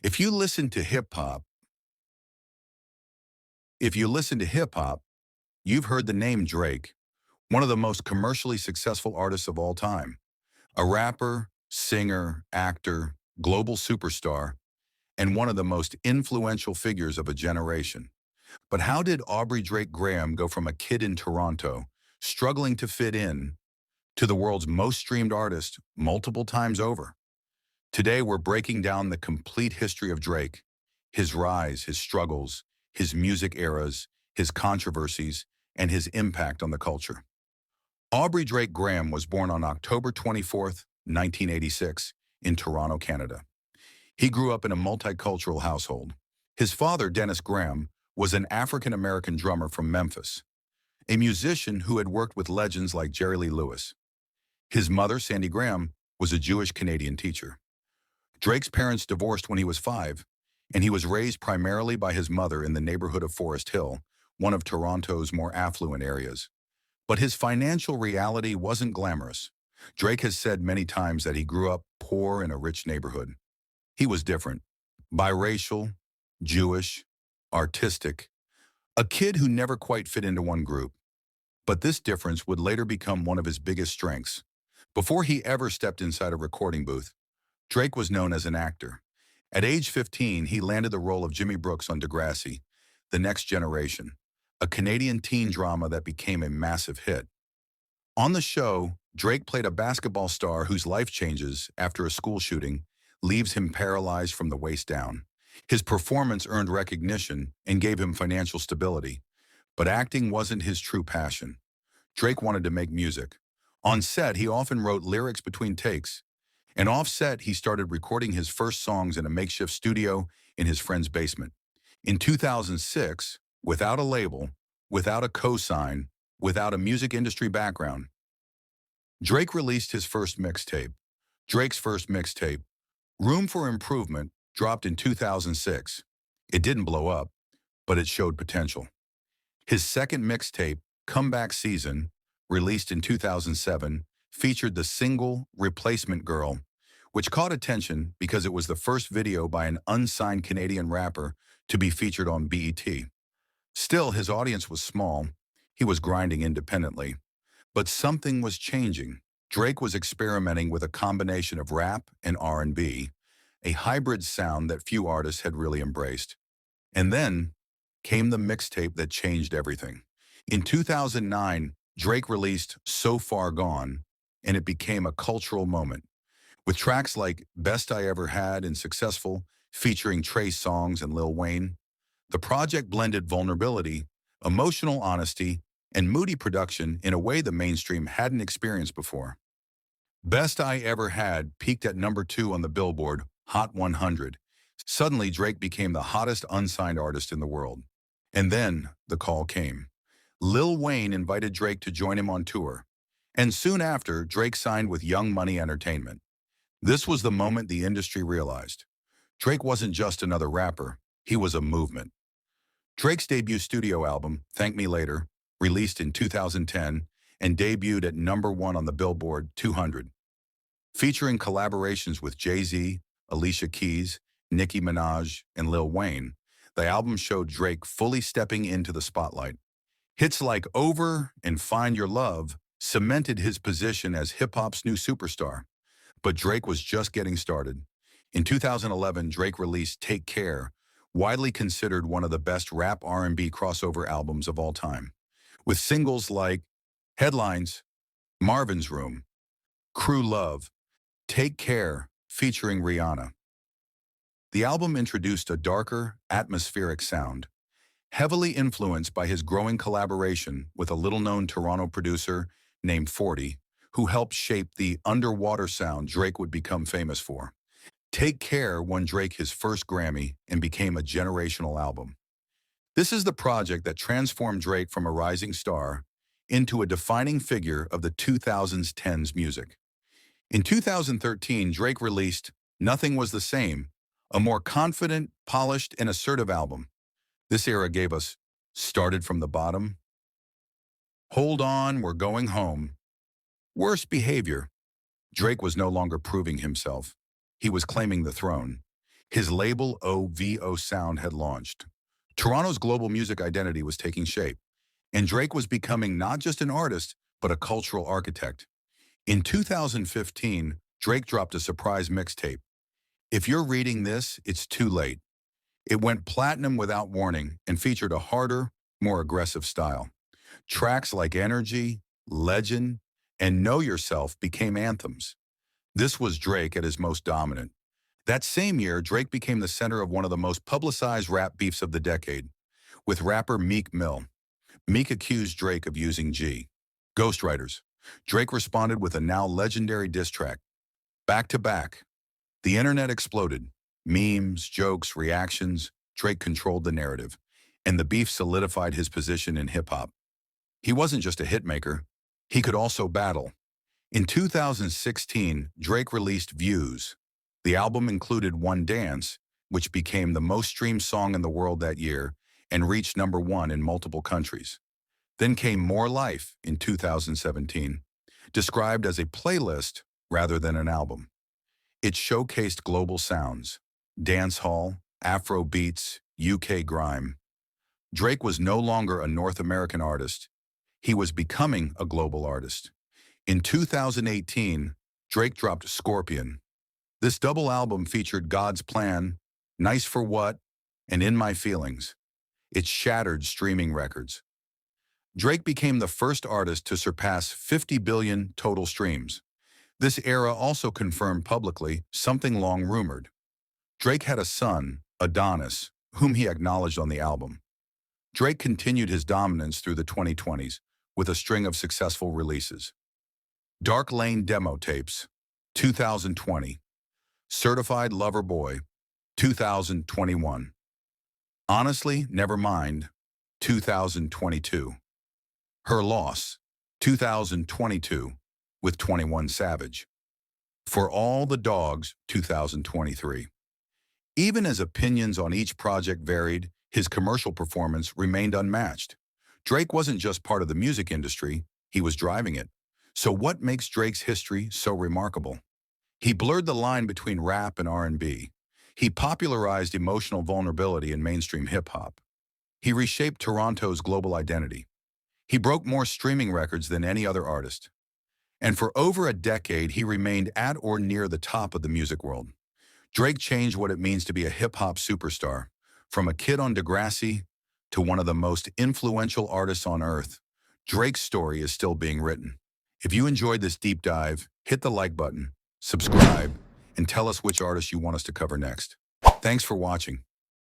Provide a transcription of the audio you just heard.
If you listen to hip hop, if you listen to hip hop, you've heard the name Drake, one of the most commercially successful artists of all time. A rapper, singer, actor, global superstar, and one of the most influential figures of a generation. But how did Aubrey Drake Graham go from a kid in Toronto, struggling to fit in, to the world's most streamed artist multiple times over? Today, we're breaking down the complete history of Drake, his rise, his struggles, his music eras, his controversies, and his impact on the culture. Aubrey Drake Graham was born on October 24th, 1986, in Toronto, Canada. He grew up in a multicultural household. His father, Dennis Graham, was an African-American drummer from Memphis, a musician who had worked with legends like Jerry Lee Lewis. His mother, Sandy Graham, was a Jewish Canadian teacher. Drake's parents divorced when he was 5, and he was raised primarily by his mother in the neighborhood of Forest Hill, one of Toronto's more affluent areas. But his financial reality wasn't glamorous. Drake has said many times that he grew up poor in a rich neighborhood. He was different. Biracial, Jewish, artistic, a kid who never quite fit into one group. But this difference would later become one of his biggest strengths. Before he ever stepped inside a recording booth, Drake was known as an actor. At age 15, he landed the role of Jimmy Brooks on Degrassi, The Next Generation, a Canadian teen drama that became a massive hit. On the show, Drake played a basketball star whose life changes after a school shooting, leaves him paralyzed from the waist down. His performance earned recognition and gave him financial stability, but acting wasn't his true passion. Drake wanted to make music. On set, he often wrote lyrics between takes, and off set, he started recording his first songs in a makeshift studio in his friend's basement. In 2006, without a label, without a cosign, without a music industry background, Drake released his first mixtape. Drake's first mixtape, Room for Improvement, dropped in 2006. It didn't blow up, but it showed potential. His second mixtape, Comeback Season, released in 2007, featured the single Replacement Girl, which caught attention because it was the first video by an unsigned Canadian rapper to be featured on BET. Still, his audience was small. He was grinding independently. But something was changing. Drake was experimenting with a combination of rap and R&B, a hybrid sound that few artists had really embraced. And then came the mixtape that changed everything. In 2009, Drake released So Far Gone, and it became a cultural moment. With tracks like Best I Ever Had and Successful, featuring Trey Songz and Lil Wayne, the project blended vulnerability, emotional honesty, and moody production in a way the mainstream hadn't experienced before. Best I Ever Had peaked at number 2 on the Billboard Hot 100. Suddenly, Drake became the hottest unsigned artist in the world. And then the call came. Lil Wayne invited Drake to join him on tour. And soon after, Drake signed with Young Money Entertainment. This was the moment the industry realized. Drake wasn't just another rapper, he was a movement. Drake's debut studio album, Thank Me Later, released in 2010 and debuted at number 1 on the Billboard 200. Featuring collaborations with Jay-Z, Alicia Keys, Nicki Minaj, and Lil Wayne, the album showed Drake fully stepping into the spotlight. Hits like Over and Find Your Love cemented his position as hip-hop's new superstar. But Drake was just getting started. In 2011, Drake released Take Care, widely considered one of the best rap R&B crossover albums of all time, with singles like Headlines, Marvin's Room, Crew Love, Take Care, featuring Rihanna. The album introduced a darker, atmospheric sound, heavily influenced by his growing collaboration with a little-known Toronto producer named 40, who helped shape the underwater sound Drake would become famous for. Take Care won Drake his first Grammy and became a generational album. This is the project that transformed Drake from a rising star into a defining figure of the 2010s music. In 2013, Drake released Nothing Was the Same, a more confident, polished, and assertive album. This era gave us Started from the Bottom, Hold On, We're Going Home, Worst Behavior. Drake was no longer proving himself. He was claiming the throne. His label OVO Sound had launched. Toronto's global music identity was taking shape, and Drake was becoming not just an artist, but a cultural architect. In 2015, Drake dropped a surprise mixtape. If you're reading this, it's too late. It went platinum without warning and featured a harder, more aggressive style. Tracks like Energy, Legend, and Know Yourself became anthems. This was Drake at his most dominant. That same year, Drake became the center of one of the most publicized rap beefs of the decade, with rapper Meek Mill. Meek accused Drake of using ghostwriters. Drake responded with a now legendary diss track. Back to back, the internet exploded. Memes, jokes, reactions, Drake controlled the narrative, and the beef solidified his position in hip-hop. He wasn't just a hitmaker, he could also battle. In 2016, Drake released Views. The album included One Dance, which became the most streamed song in the world that year and reached #1 in multiple countries. Then came More Life in 2017, described as a playlist rather than an album. It showcased global sounds, dancehall, Afro beats, UK grime. Drake was no longer a North American artist. He was becoming a global artist. In 2018, Drake dropped Scorpion. This double album featured God's Plan, Nice for What, and In My Feelings. It shattered streaming records. Drake became the first artist to surpass 50 billion total streams. This era also confirmed publicly something long rumored. Drake had a son, Adonis, whom he acknowledged on the album. Drake continued his dominance through the 2020s with a string of successful releases. Dark Lane Demo Tapes, 2020. Certified Lover Boy, 2021. Honestly, Nevermind, 2022. Her Loss, 2022, with 21 Savage. For All the Dogs, 2023. Even as opinions on each project varied, his commercial performance remained unmatched. Drake wasn't just part of the music industry, he was driving it. So what makes Drake's history so remarkable? He blurred the line between rap and R&B. He popularized emotional vulnerability in mainstream hip-hop. He reshaped Toronto's global identity. He broke more streaming records than any other artist. And for over a decade, he remained at or near the top of the music world. Drake changed what it means to be a hip-hop superstar, from a kid on Degrassi to one of the most influential artists on earth. Drake's story is still being written. If you enjoyed this deep dive, hit the like button, subscribe, and tell us which artist you want us to cover next. Thanks for watching.